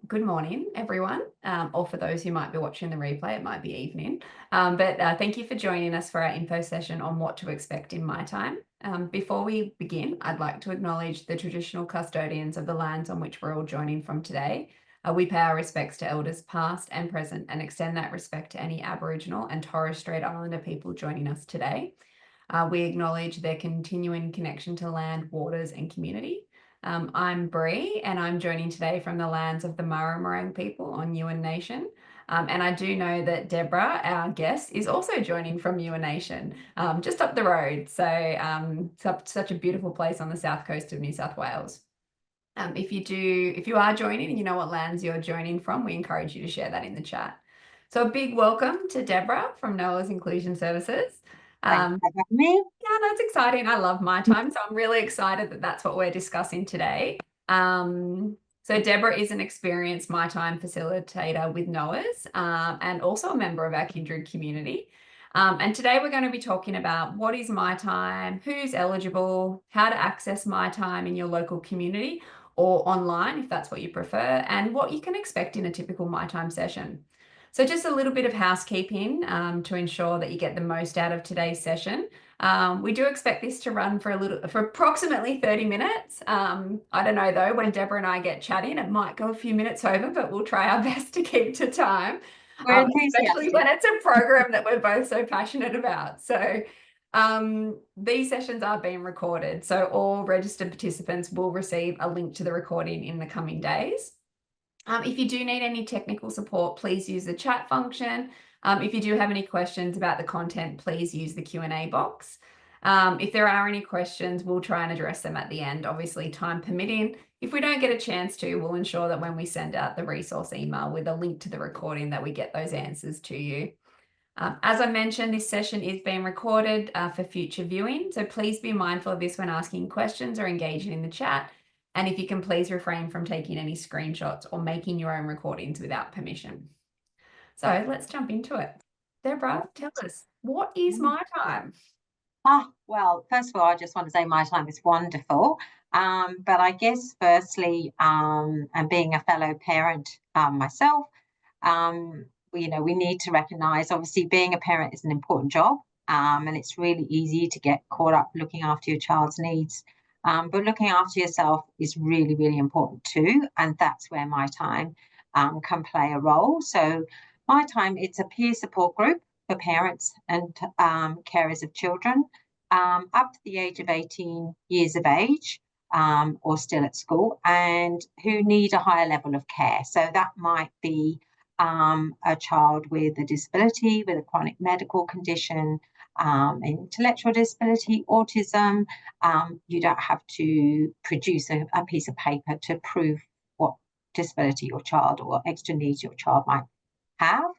Good morning, everyone, or for those who might be watching the replay, it might be evening. But thank you for joining us for our info session on what to expect in MyTime. Before we begin, I'd like to acknowledge the traditional custodians of the lands on which we're all joining from today. We pay our respects to elders past and present and extend that respect to any Aboriginal and Torres Strait Islander people joining us today. We acknowledge their continuing connection to land, waters and community. I'm Bree and I'm joining today from the lands of the Murrumarang people on Yuin Nation. And I do know that Debra, our guest, is also joining from Yuin Nation, just up the road. So such a beautiful place on the south coast of New South Wales. If you are joining and you know what lands you're joining from, we encourage you to share that in the chat. So a big welcome to Debra from NOAA's Inclusion Services. Thanks for having me. Yeah, that's exciting. I love MyTime, so I'm really excited that that's what we're discussing today. So Debra is an experienced MyTime facilitator with NOAA's and also a member of our Kindred community. And today we're going to be talking about what is MyTime, who's eligible, how to access MyTime in your local community or online if that's what you prefer, and what you can expect in a typical MyTime session. So just a little bit of housekeeping to ensure that you get the most out of today's session. We do expect this to run for approximately 30 minutes. I don't know though, when Debra and I get chatting, it might go a few minutes over, but we'll try our best to keep to time. We're Especially enthusiastic. when it's a program that we're both so passionate about. So these sessions are being recorded. So all registered participants will receive a link to the recording in the coming days. If you do need any technical support, please use the chat function. If you do have any questions about the content, please use the Q&A box. If there are any questions, we'll try and address them at the end, obviously time permitting. If we don't get a chance to, we'll ensure that when we send out the resource email with a link to the recording that we get those answers to you. As I mentioned, this session is being recorded for future viewing, so please be mindful of this when asking questions or engaging in the chat. And if you can please refrain from taking any screenshots or making your own recordings without permission. So let's jump into it. Debra, tell us, what is MyTime? Well, first of all, I just want to say MyTime is wonderful. But I guess firstly, and being a fellow parent myself, we need to recognise, obviously, being a parent is an important job. And it's really easy to get caught up looking after your child's needs. But looking after yourself is really, really important too. And that's where MyTime can play a role. So MyTime, it's a peer support group for parents and carers of children up to the age of 18 years of age or still at school and who need a higher level of care. So that might be a child with a disability, with a chronic medical condition, intellectual disability, autism. You don't have to produce a piece of paper to prove what disability your child or extra needs your child might have.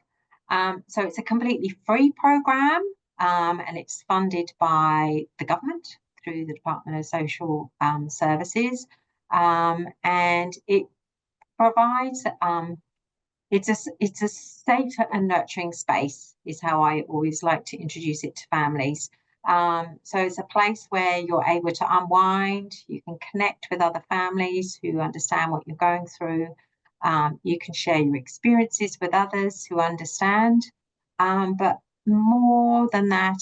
So it's a completely free program and it's funded by the government through the Department of Social Services. And it provides it's a safe and nurturing space is how I always like to introduce it to families. So it's a place where you're able to unwind, you can connect with other families who understand what you're going through. You can share your experiences with others who understand. But more than that,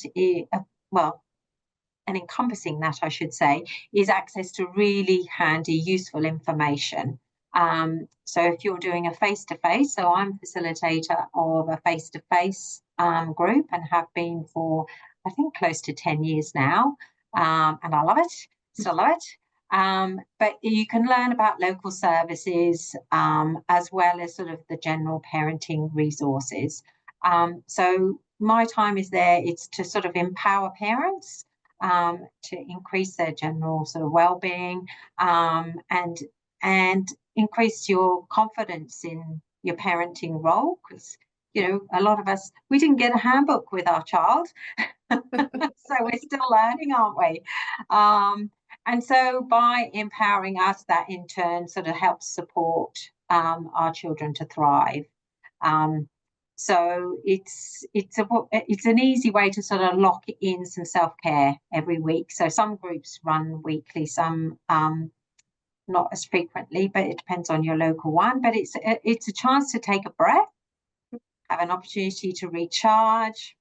and encompassing that, I should say, is access to really handy, useful information. So if you're doing a face-to-face, so I'm facilitator of a face-to-face group and have been for, I think, close to 10 years now. And I love it, still love it. But you can learn about local services as well as sort of the general parenting resources. So MyTime is there, it's to sort of empower parents to increase their general sort of well-being and increase your confidence in your parenting role, because a lot of us, we didn't get a handbook with our child so we're still learning, aren't we? And so by empowering us, that in turn sort of helps support our children to thrive. So it's an easy way to sort of lock in some self-care every week. So some groups run weekly, some not as frequently, but it depends on your local one. But it's a chance to take a breath, have an opportunity to recharge.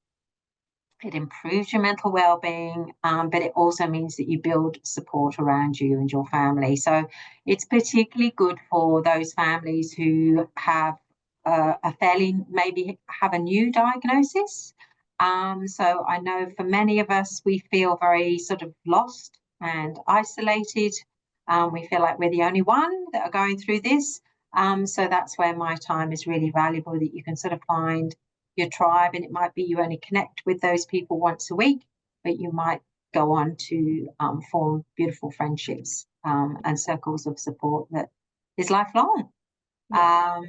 It improves your mental well-being, but it also means that you build support around you and your family. So it's particularly good for those families who have maybe have a new diagnosis. So I know for many of us, we feel very sort of lost and isolated. We feel like we're the only one that are going through this. So that's where MyTime is really valuable, that you can sort of find your tribe, and it might be you only connect with those people once a week, but you might go on to form beautiful friendships and circles of support that is lifelong. Yeah.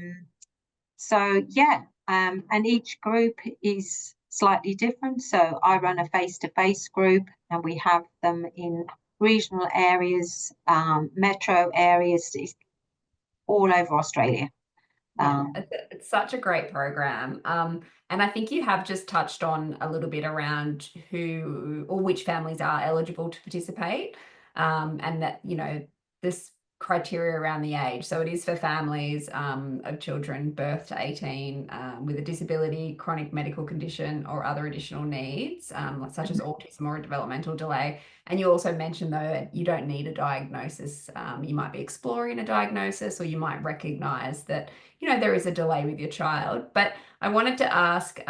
And each group is slightly different. So I run a face-to-face group, and we have them in regional areas, metro areas, all over Australia. Yeah, it's such a great program. And I think you have just touched on a little bit around who or which families are eligible to participate, and that, this criteria around the age. So it is for families of children birth to 18 with a disability, chronic medical condition, or other additional needs, such as autism or a developmental delay. And you also mentioned, though, you don't need a diagnosis. You might be exploring a diagnosis, or you might recognise that there is a delay with your child. But I wanted to ask,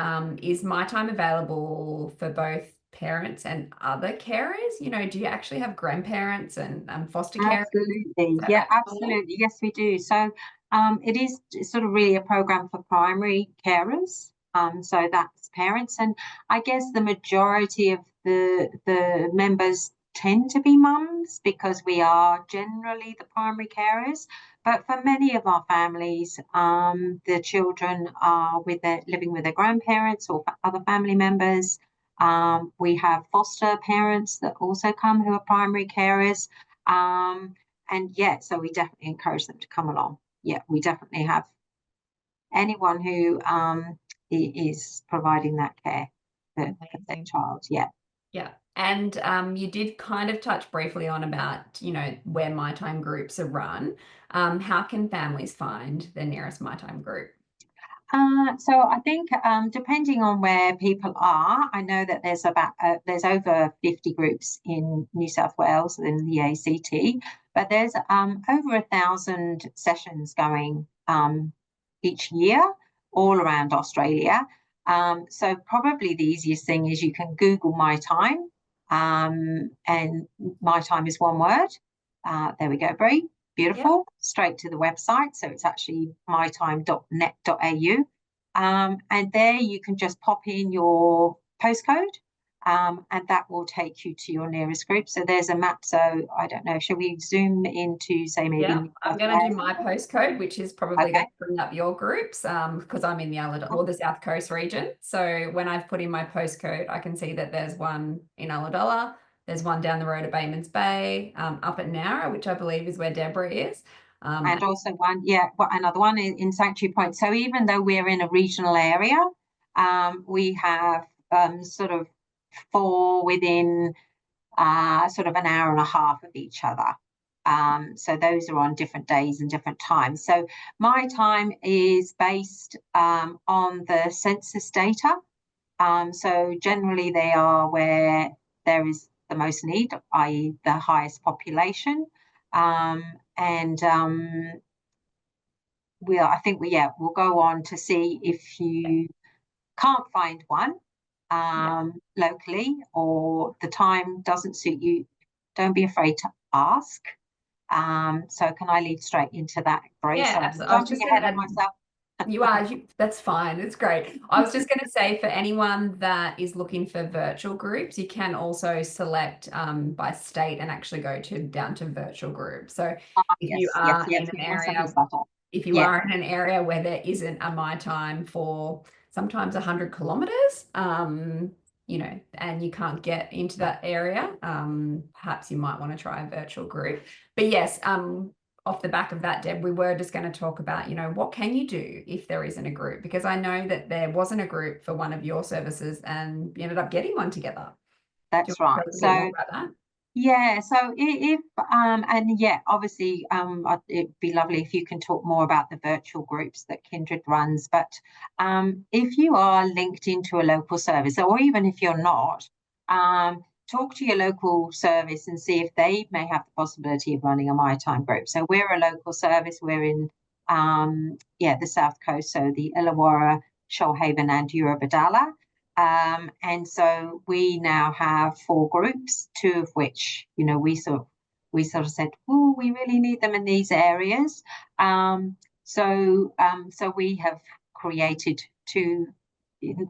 is MyTime available for both parents and other carers? Do you actually have grandparents and foster carers? Absolutely. Yeah, absolutely. Yes, we do. So it is sort of really a program for primary carers. So that's parents. And I guess the majority of the members tend to be mums, because we are generally the primary carers. But for many of our families, the children are living with their grandparents or other family members. We have foster parents that also come, who are primary carers. So we definitely encourage them to come along. Yeah, we definitely have anyone who is providing that care for their child. Yeah. Yeah. And you did kind of touch briefly on about, where MyTime groups are run. How can families find the nearest MyTime group? So I think depending on where people are, I know that there's over 50 groups in New South Wales and the ACT, but there's over 1,000 sessions going each year all around Australia. So probably the easiest thing is you can Google MyTime, and MyTime is one word. There we go, Brie. Beautiful. Yep. Straight to the website. So it's actually mytime.net.au. And there you can just pop in your postcode, and that will take you to your nearest group. So there's a map. So I don't know, shall we zoom into, say, maybe? Yeah, I'm going to do my postcode, which is probably going to bring up your groups, because I'm in the South Coast region. So when I've put in my postcode, I can see that there's one in Ulladulla. There's one down the road at Baymans Bay, up at Nowra, which I believe is where Debra is. And also another one in Sanctuary Point. So even though we're in a regional area, we have sort of 4 within sort of an hour and a half of each other. So those are on different days and different times. So MyTime is based on the census data. So generally they are where there is the most need, i.e. the highest population. We'll go on to see if you can't find one locally, or the time doesn't suit you, don't be afraid to ask. So can I lead straight into that, Grace? Yeah, absolutely. I was just ahead of myself. That's fine. It's great. I was just going to say, for anyone that is looking for virtual groups, you can also select by state and actually go down to virtual groups. So if you are in an area, are in an area where there isn't a MyTime for sometimes 100 kilometers, and you can't get into that area, perhaps you might want to try a virtual group. But yes, off the back of that, Deb, we were just going to talk about, what can you do if there isn't a group? Because I know that there wasn't a group for one of your services and you ended up getting one together. That's right. So Yeah, so if and yeah, obviously it'd be lovely if you can talk more about the virtual groups that Kindred runs. But if you are linked into a local service, or even if you're not, talk to your local service and see if they may have the possibility of running a MyTime group. So we're a local service. We're in the South Coast, so the Illawarra, Shoalhaven, and Eurobodalla. And so we now have 4 groups, 2 of which, we sort of said, oh, we really need them in these areas. So we have created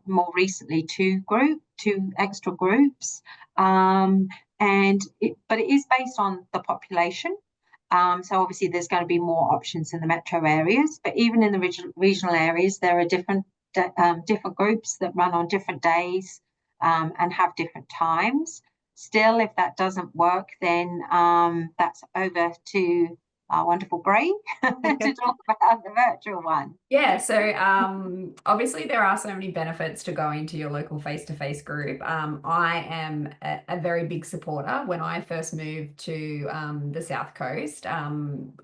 more recently 2 extra groups. But it is based on the population. So obviously there's going to be more options in the metro areas, but even in the regional areas, there are different groups that run on different days and have different times. Still, if that doesn't work, then that's over to our wonderful Bray to talk about the virtual one. Yeah, so obviously there are so many benefits to going to your local face-to-face group. I am a very big supporter. When I first moved to the South Coast,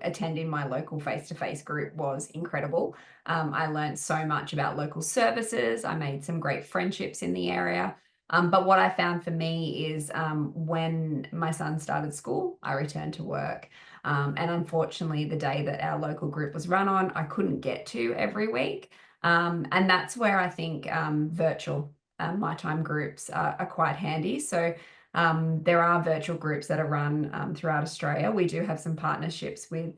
attending my local face-to-face group was incredible. I learned so much about local services. I made some great friendships in the area. But what I found for me is when my son started school, I returned to work. And unfortunately, the day that our local group was run on, I couldn't get to every week. And that's where I think virtual MyTime groups are quite handy. So there are virtual groups that are run throughout Australia. We do have some partnerships with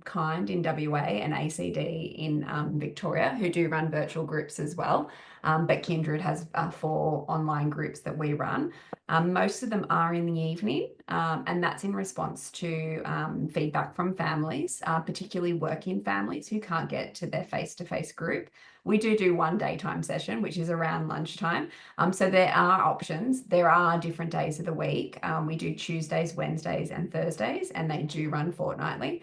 Kind in WA and ACD in Victoria, who do run virtual groups as well. But Kindred has 4 online groups that we run. Most of them are in the evening, and that's in response to feedback from families, particularly working families who can't get to their face-to-face group. We do one daytime session, which is around lunchtime. So there are options. There are different days of the week. We do Tuesdays, Wednesdays, and Thursdays, and they do run fortnightly.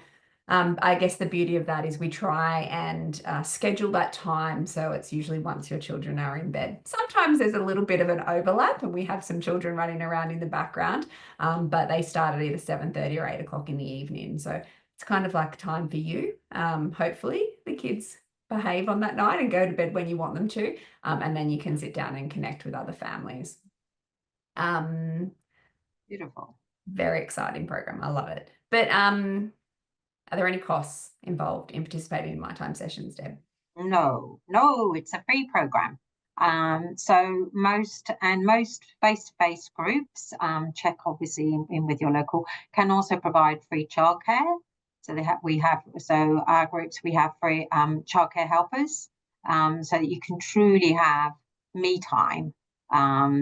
I guess the beauty of that is we try and schedule that time. So it's usually once your children are in bed. Sometimes there's a little bit of an overlap and we have some children running around in the background, but they start at either 7:30 or 8 o'clock in the evening. So it's kind of like time for you. Hopefully the kids behave on that night and go to bed when you want them to. And then you can sit down and connect with other families. Beautiful. Very exciting program. I love it. But are there any costs involved in participating in MyTime sessions, Deb? No, it's a free program. So most face-to-face groups, check obviously in with your local, can also provide free childcare. So our groups, we have free childcare helpers, so that you can truly have me time.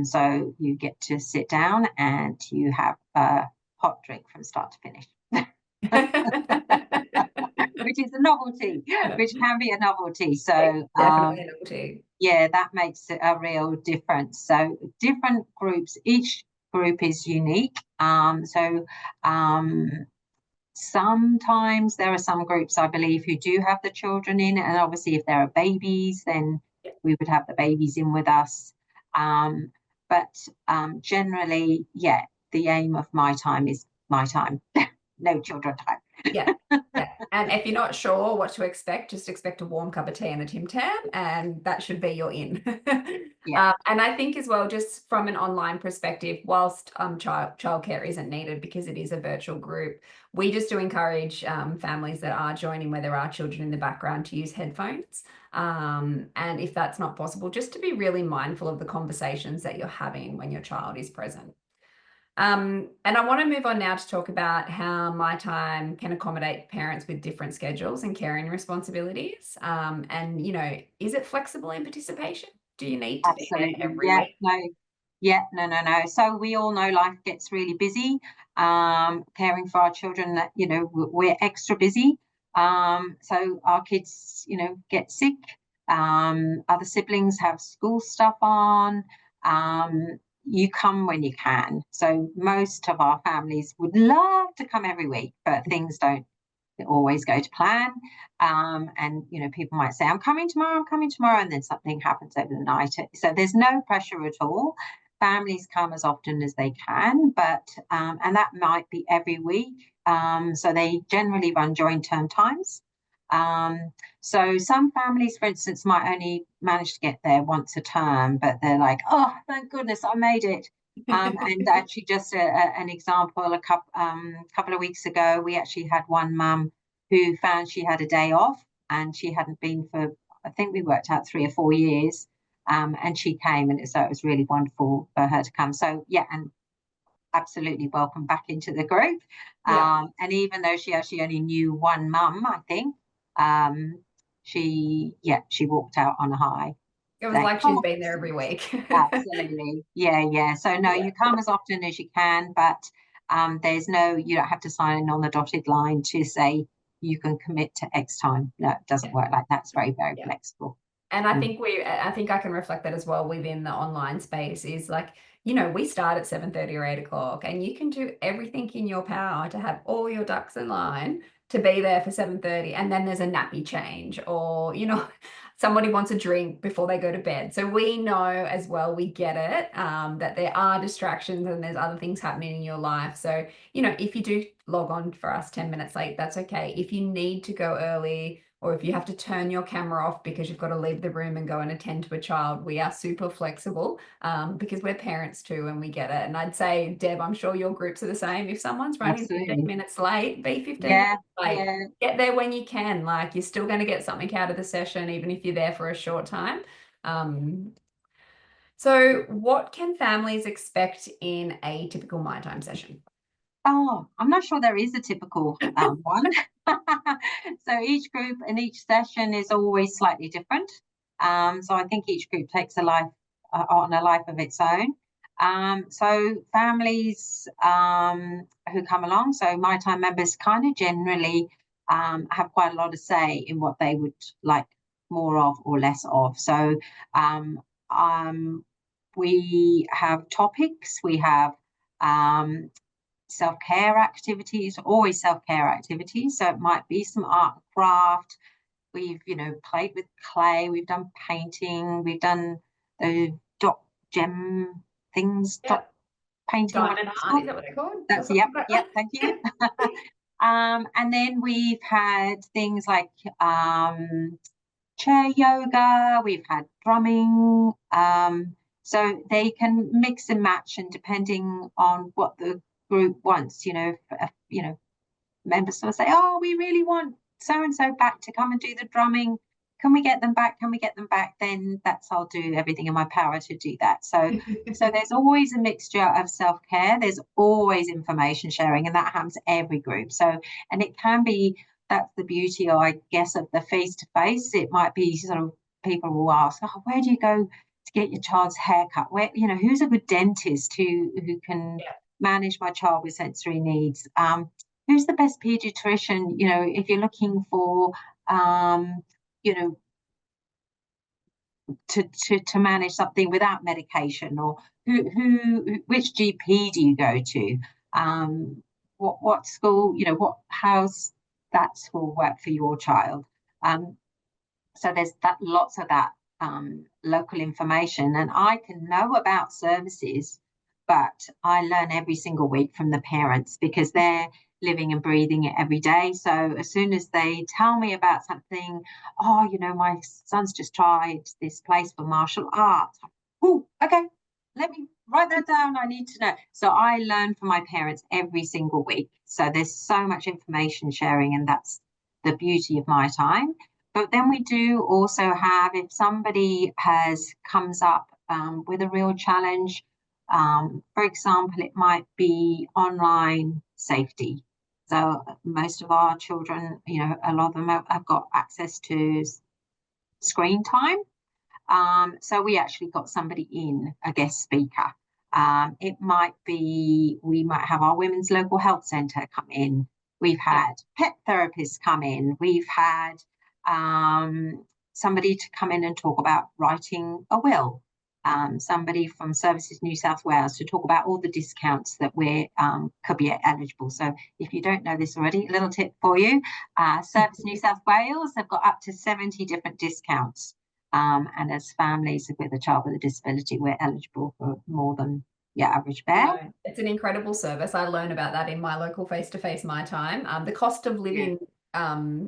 So you get to sit down and you have a hot drink from start to finish. Which is a novelty, which can be a novelty. So definitely a novelty. yeah, that makes a real difference. So different groups, each group is unique. Sometimes there are some groups, I believe, who do have the children in, and obviously if there are babies, then we would have the babies in with us. But generally, yeah, the aim of MyTime is MyTime, no children time. Yeah. And if you're not sure what to expect, just expect a warm cup of tea and a Tim Tam, and that should be your in. Yeah. And I think as well, just from an online perspective, whilst childcare isn't needed because it is a virtual group, we just do encourage families that are joining where there are children in the background to use headphones. And if that's not possible, just to be really mindful of the conversations that you're having when your child is present. And I want to move on now to talk about how MyTime can accommodate parents with different schedules and caring responsibilities. And, is it flexible in participation? Do you need to be there every week? No. So we all know life gets really busy. Caring for our children, that we're extra busy. So our kids, get sick. Other siblings have school stuff on. You come when you can. So most of our families would love to come every week, but things don't always go to plan. And people might say, I'm coming tomorrow, and then something happens over the night. So there's no pressure at all. families come as often as they can, but and that might be every week. So they generally run during term times. So some families, for instance, might only manage to get there once a term, but they're like, oh, thank goodness I made it. And actually, just an example, a couple of weeks ago, we actually had one mum who found she had a day off, and she hadn't been for, I think we worked out 3 or 4 years. And she came, and so it was really wonderful for her to come. So yeah, and absolutely welcome back into the group. Yeah. And even though she actually only knew one mum, I think, she walked out on a high. It was Saying, like she's oh, been there every week. absolutely, yeah. So no, Yeah. you come as often as you can, but there's no, you don't have to sign on the dotted line to say you can commit to X time. No, it doesn't Yeah. work like that. It's very, very Yeah. flexible. And I think I can reflect that as well within the online space is like, we start at 7:30 or 8 o'clock, and you can do everything in your power to have all your ducks in line to be there for 7:30. And then there's a nappy change, or, somebody wants a drink before they go to bed. So we know as well, we get it, that there are distractions and there's other things happening in your life. So, if you do log on for us 10 minutes late, that's okay. If you need to go early, or if you have to turn your camera off because you've got to leave the room and go and attend to a child, we are super flexible, because we're parents too, and we get it. And I'd say, Deb, I'm sure your groups are the same. If someone's running 15 Absolutely. minutes late, be 15 Yeah, minutes late. yeah. Get there when you can. Like, you're still going to get something out of the session, even if you're there for a short time. So what can families expect in a typical MyTime session? Oh, I'm not sure there is a typical one. So each group and each session is always slightly different. So I think each group takes a life on a life of its own. So families who come along, so My Time members kind of generally have quite a lot of say in what they would like more of or less of. So um, we have topics, we have um, self-care activities, always self-care activities. So it might be some art and craft. We've, played with clay. We've done painting. We've done the dot gem things, dot Yep. painting, Diamond whatever it's art, called. is that what they're called? Or That's, something yep, like yep. that? Thank you. And then we've had things like chair yoga. We've had drumming. So they can mix and match, and depending on what the group wants, members will say, "Oh, we really want so and so back to come and do the drumming. Can we get them back? Can we get them back?" Then I'll do everything in my power to do that. So there's always a mixture of self-care. There's always information sharing, and that happens every group. So, and it can be, that's the beauty, I guess, of the face-to-face. It might be sort of, people will ask, "Oh, where do you go to get your child's haircut? Where, who's a good dentist who can Yeah. manage my child with sensory needs? Who's the best pediatrician, if you're looking for, you know, to manage something without medication, or which GP do you go to? What school, how's that school work for your child? So there's lots of that local information, and I can know about services, but I learn every single week from the parents because they're living and breathing it every day. So as soon as they tell me about something, oh, my son's just tried this place for martial arts. Oh, okay, let me write that down. I need to know. So I learn from my parents every single week. So there's so much information sharing, and that's the beauty of My Time. But then we do also have, if somebody comes up with a real challenge, for example, it might be online safety. So most of our children, a lot of them have got access to screen time. So we actually got somebody in, a guest speaker. It might be, we might have our women's local health centre come in. We've had pet therapists come in. We've had somebody to come in and talk about writing a will. Somebody from Services New South Wales to talk about all the discounts that we could be eligible. So if you don't know this already, a little tip for you, Service New South Wales have got up to 70 different discounts And as families with a child with a disability, we're eligible for more than your average bear. No, it's an incredible service. I learn about that in my local face-to-face MyTime. The cost of living,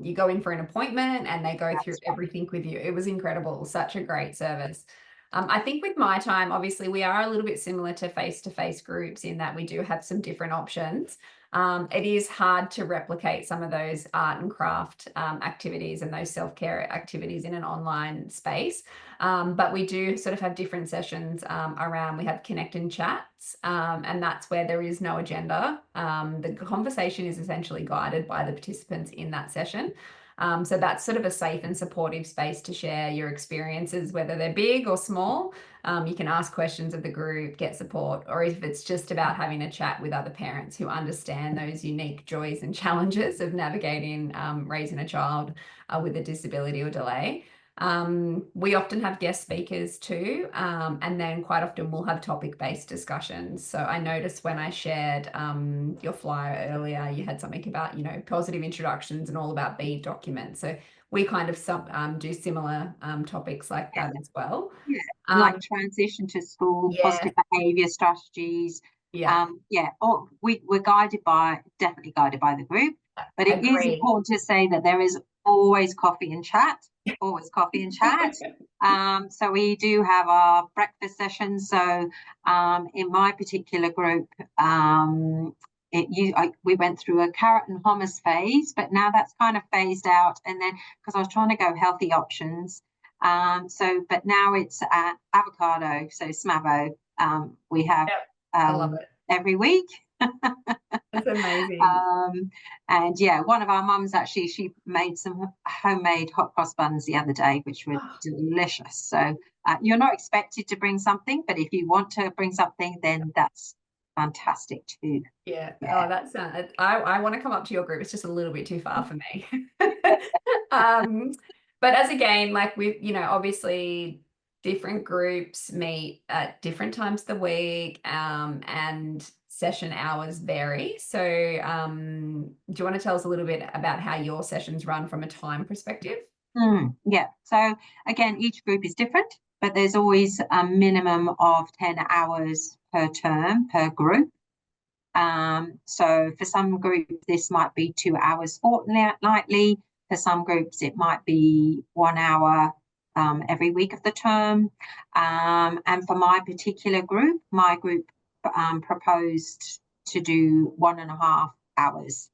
you go in for an appointment and they go through everything with you. It was incredible. Such a great service. I think with MyTime, obviously, we are a little bit similar to face-to-face groups in that we do have some different options. It is hard to replicate some of those art and craft activities and those self-care activities in an online space. But we do sort of have different sessions around. We have connect and chats, and that's where there is no agenda. The conversation is essentially guided by the participants in that session. So that's sort of a safe and supportive space to share your experiences, whether they're big or small. You can ask questions of the group, get support, or if it's just about having a chat with other parents who understand those unique joys and challenges of navigating raising a child with a disability or delay. We often have guest speakers too, and then quite often we'll have topic-based discussions. So I noticed when I shared your flyer earlier, you had something about, positive introductions and all about BEAD documents. So we kind of do similar topics like that as well. Yeah, like transition to school, positive behaviour strategies. We're definitely guided by the group, but it is important to say that there is always coffee and chat. Always coffee and chat. So we do have our breakfast sessions. So in my particular group, we went through a carrot and hummus phase, but now that's kind of phased out. And then because I was trying to go healthy options, but now it's avocado, so smavo. We have I love it. every week. That's amazing. And one of our mums actually, she made some homemade hot cross buns the other day, which were delicious. So you're not expected to bring something, but if you want to bring something, then that's fantastic too. Oh, that's I want to come up to your group. It's just a little bit too far for me. But as again, like we've, obviously different groups meet at different times of the week, and session hours vary. So do you want to tell us a little bit about how your sessions run from a time perspective? So again, each group is different, but there's always a minimum of 10 hours per term per group. So for some groups, this might be 2 hours fortnightly. For some groups, it might be 1 hour every week of the term. And for my particular group, my group proposed to do 1.5 hours.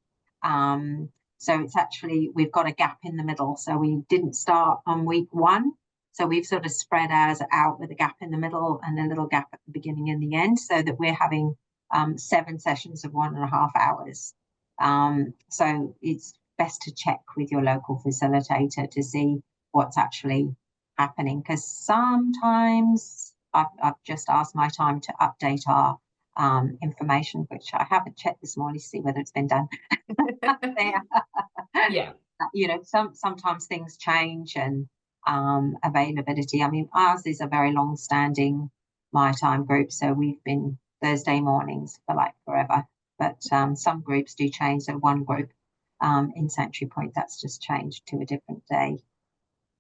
So it's actually, we've got a gap in the middle. So we didn't start on week 1. So we've sort of spread ours out with a gap in the middle and a little gap at the beginning and the end, so that we're having 7 sessions of 1.5 hours. So it's best to check with your local facilitator to see what's actually happening, because sometimes I've just asked MyTime to update our information, which I haven't checked this morning to see whether it's been done. Sometimes things change, and availability. I mean, ours is a very long-standing MyTime group, so we've been Thursday mornings for like forever. But some groups do change. So one group in Sanctuary Point, that's just changed to a different day.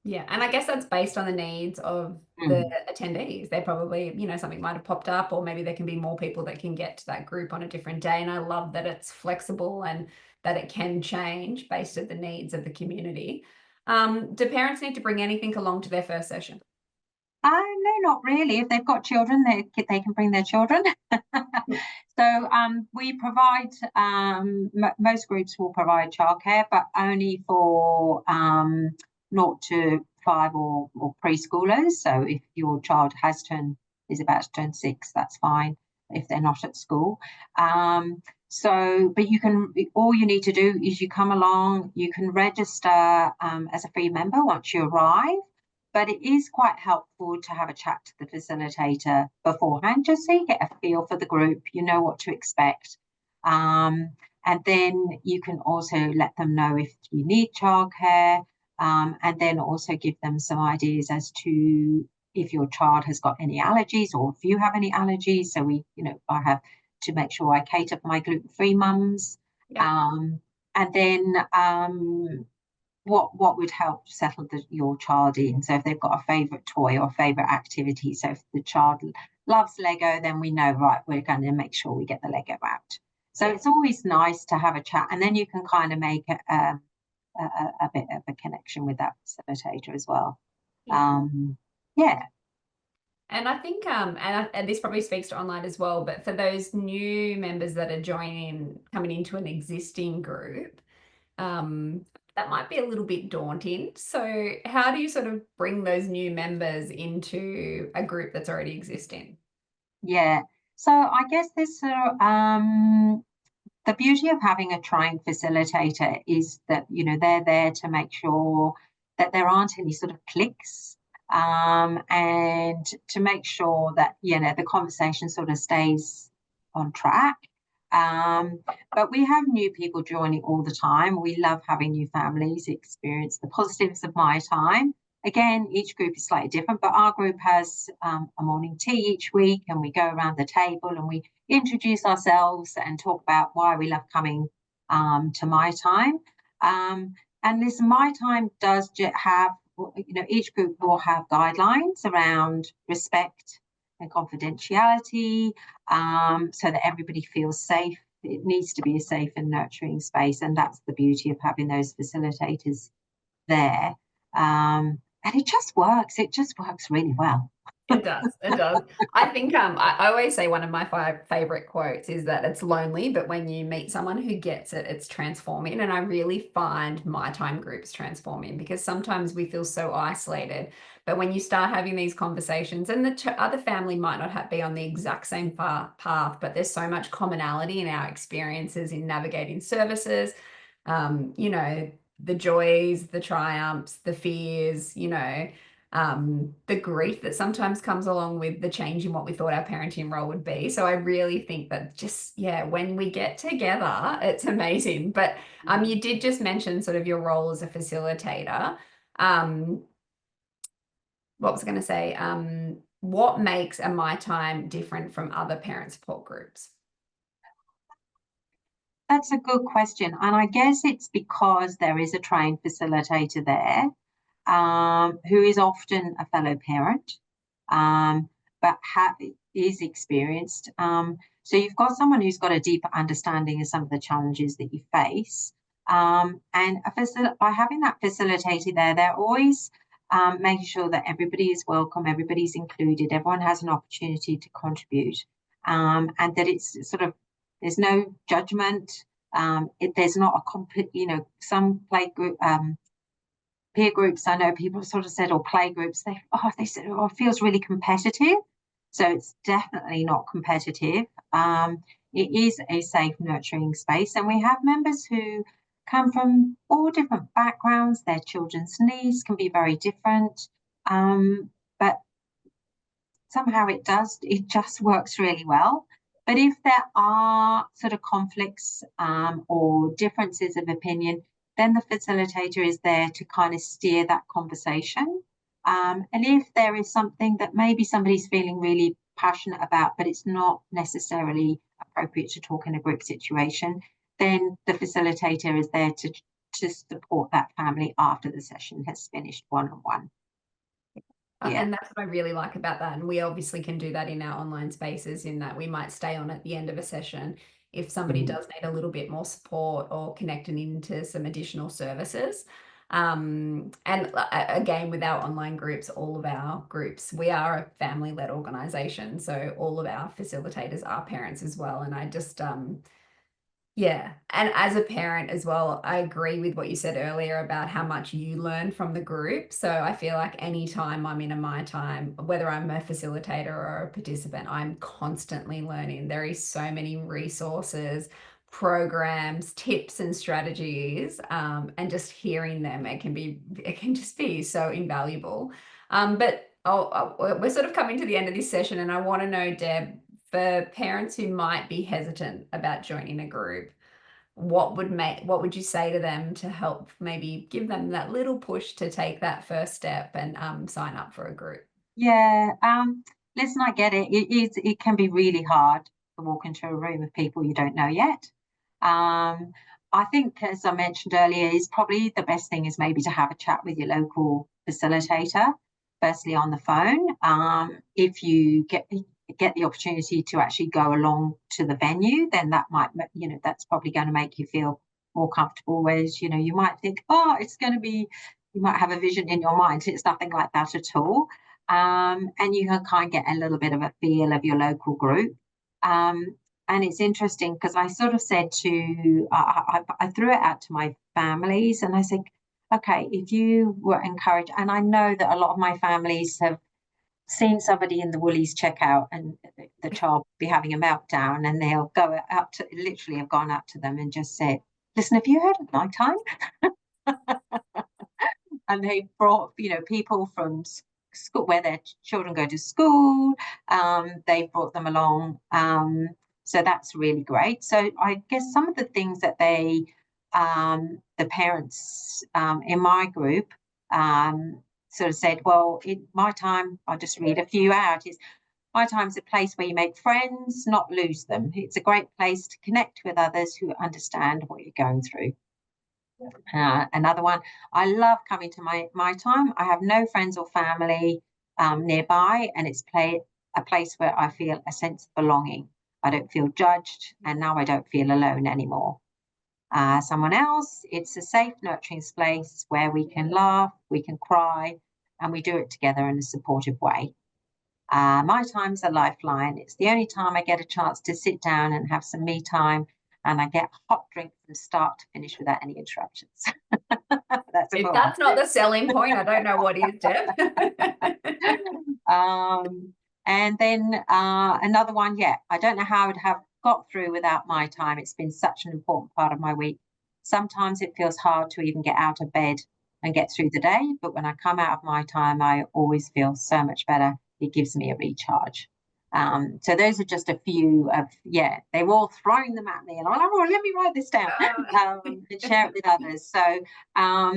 Yeah, and I guess that's based on the needs of the attendees. They probably, something might have popped up, or maybe there can be more people that can get to that group on a different day. And I love that it's flexible and that it can change based on the needs of the community. Do parents need to bring anything along to their first session? No, not really. If they've got children, they can bring their children. So we provide, most groups will provide childcare, but only for 0 to 5 or preschoolers. So if your child is about to turn 6, that's fine if they're not at school. But all you need to do is you come along, you can register as a free member once you arrive. But it is quite helpful to have a chat to the facilitator beforehand, just so you get a feel for the group, you know what to expect. And then you can also let them know if you need childcare, and then also give them some ideas as to if your child has got any allergies, or if you have any allergies. So I have to make sure I cater for my gluten-free mums. And then what would help settle your child in. So if they've got a favourite toy or favourite activity, so if the child loves Lego, then we know, right, we're going to make sure we get the Lego out. So Yeah. it's always nice to have a chat, and then you can kind of make a bit of a connection with that facilitator as well. Yeah. Yeah. And I think, and this probably speaks to online as well, but for those new members that are coming into an existing group, that might be a little bit daunting. So how do you sort of bring those new members into a group that's already existing? Yeah. So I guess this the beauty of having a trained facilitator is that, they're there to make sure that there aren't any sort of cliques, and to make sure that, the conversation sort of stays on track. But we have new people joining all the time. We love having new families experience the positives of MyTime. Again, each group is slightly different, but our group has a morning tea each week, and we go around the table and we introduce ourselves and talk about why we love coming to MyTime. And this MyTime does have, each group will have guidelines around respect and confidentiality, so that everybody feels safe. It needs to be a safe and nurturing space, and that's the beauty of having those facilitators there. And it just works. It just works really well. It does. It does. I think I always say one of my favorite quotes is that it's lonely, but when you meet someone who gets it, it's transforming. And I really find my time groups transforming, because sometimes we feel so isolated. But when you start having these conversations, and the other family might not be on the exact same path, but there's so much commonality in our experiences in navigating services, the joys, the triumphs, the fears, the grief that sometimes comes along with the change in what we thought our parenting role would be. So I really think that just, yeah, when we get together, it's amazing. But you did just mention sort of your role as a facilitator. What was I going to say? What makes a MyTime different from other parent support groups? That's a good question. And I guess it's because there is a trained facilitator there, who is often a fellow parent, but is experienced. So you've got someone who's got a deeper understanding of some of the challenges that you face. And by having that facilitator there, they're always making sure that everybody is welcome, everybody's included, everyone has an opportunity to contribute, and that it's sort of, there's no judgment. There's not a complete, some play group, peer groups, I know people sort of said, or play groups, they said, oh, it feels really competitive. So it's definitely not competitive. It is a safe, nurturing space. And we have members who come from all different backgrounds. Their children's needs can be very different. But somehow it just works really well. But if there are sort of conflicts, or differences of opinion, then the facilitator is there to kind of steer that conversation. And if there is something that maybe somebody's feeling really passionate about, but it's not necessarily appropriate to talk in a group situation, then the facilitator is there to support that family after the session has finished one-on-one. Yeah. And that's what I really like about that. And we obviously can do that in our online spaces, in that we might stay on at the end of a session if somebody does need a little bit more support or connecting into some additional services. And again, with our online groups, all of our groups, we are a family-led organization. So all of our facilitators are parents as well. And I just, yeah. And as a parent as well, I agree with what you said earlier about how much you learn from the group. So I feel like anytime I'm in a MyTime, whether I'm a facilitator or a participant, I'm constantly learning. There is so many resources, programs, tips and strategies, and just hearing them, it can just be so invaluable. But we're sort of coming to the end of this session, and I want to know, Deb, for parents who might be hesitant about joining a group, what would you say to them to help maybe give them that little push to take that first step and sign up for a group? Yeah, listen, I get it. It can be really hard to walk into a room of people you don't know yet. I think, as I mentioned earlier, is probably the best thing is maybe to have a chat with your local facilitator, firstly on the phone. If you get the opportunity to actually go along to the venue, then that might, that's probably going to make you feel more comfortable. Whereas, you might think, oh, it's going to be, you might have a vision in your mind. It's nothing like that at all. And you can kind of get a little bit of a feel of your local group. And it's interesting because I sort of said I threw it out to my families and I said, okay, if you were encouraged, and I know that a lot of my families have seen somebody in the Woolies checkout and the child be having a meltdown, and they'll go up to, literally have gone up to them and just said, listen, have you heard of MyTime? And they brought, people from school where their children go to school. They brought them along. So that's really great. So I guess some of the things that the parents in my group sort of said, well, in MyTime, I'll just read a few out, is MyTime's a place where you make friends, not lose them. It's a great place to connect with others who understand what you're going through. Another one, I love coming to MyTime. I have no friends or family nearby, and it's a place where I feel a sense of belonging. I don't feel judged, and now I don't feel alone anymore. Someone else, it's a safe, nurturing space where we can laugh, we can cry, and we do it together in a supportive way. MyTime's a lifeline. It's the only time I get a chance to sit down and have some me time, and I get hot drink from start to finish without any interruptions. If that's not the selling point, I don't know what is, Deb. And then another one, I don't know how I'd have got through without MyTime. It's been such an important part of my week. Sometimes it feels hard to even get out of bed and get through the day, but when I come out of MyTime, I always feel so much better. It gives me a recharge. So those are just a few of, they were all throwing them at me, and I'm like, oh, let me write this down and share it with others. So, I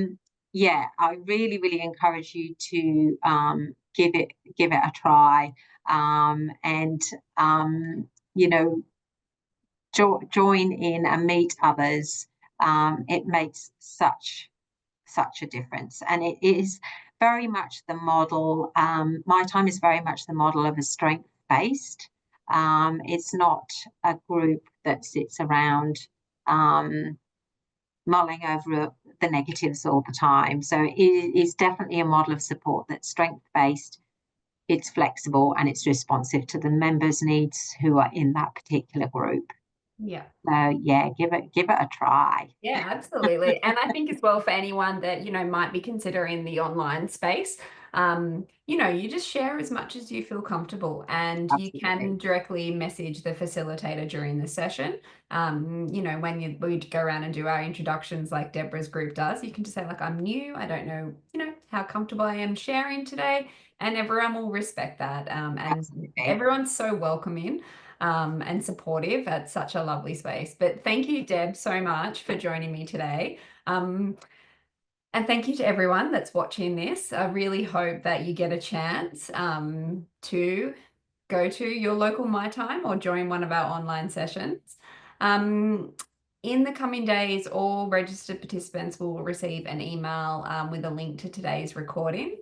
really, really encourage you to give it a try, and join in and meet others. It makes such a difference, and it is very much the model. MyTime is very much the model of a strength-based. It's not a group that sits around mulling over the negatives all the time. So it is definitely a model of support that's strength-based. It's flexible and it's responsive to the members' needs who are in that particular group. Yeah. So give it a try. Yeah, absolutely. And I think as well, for anyone that, might be considering the online space, you just share as much as you feel comfortable, and Absolutely. you can directly message the facilitator during the session. When we go around and do our introductions like Debra's group does, you can just say, like, I'm new, I don't know, how comfortable I am sharing today, and everyone will respect that. And Absolutely. Everyone's so welcoming and supportive at such a lovely space. But thank you, Deb, so much for joining me today. And thank you to everyone that's watching this. I really hope that you get a chance to go to your local MyTime or join one of our online sessions. In the coming days, all registered participants will receive an email with a link to today's recording.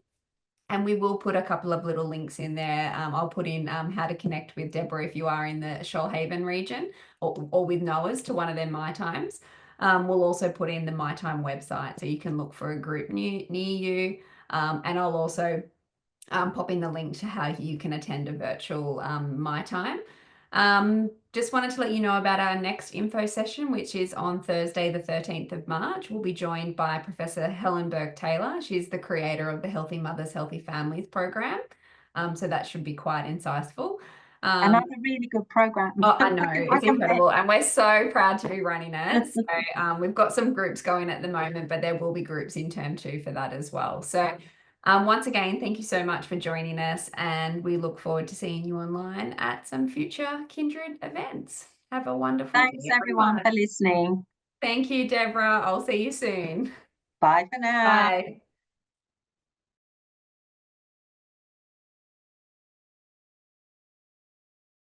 And we will put a couple of little links in there. I'll put in how to connect with Debra if you are in the Shoalhaven region, or with Noah's to one of their MyTimes. We'll also put in the MyTime website so you can look for a group near you. And I'll also pop in the link to how you can attend a virtual MyTime. Just wanted to let you know about our next info session, which is on Thursday, the 13th of March. We'll be joined by Professor Helen Burke-Taylor. She's the creator of the Healthy Mothers, Healthy Families program. So that should be quite insightful. Another really good program. Oh, I know, it's incredible. And we're so proud to be running it. So we've got some groups going at the moment, but there will be groups in term 2 for that as well. So once again, thank you so much for joining us, and we look forward to seeing you online at some future Kindred events. Have a wonderful day. Thanks everyone for listening. Thank you, Debra. I'll see you soon. Bye for now. Bye.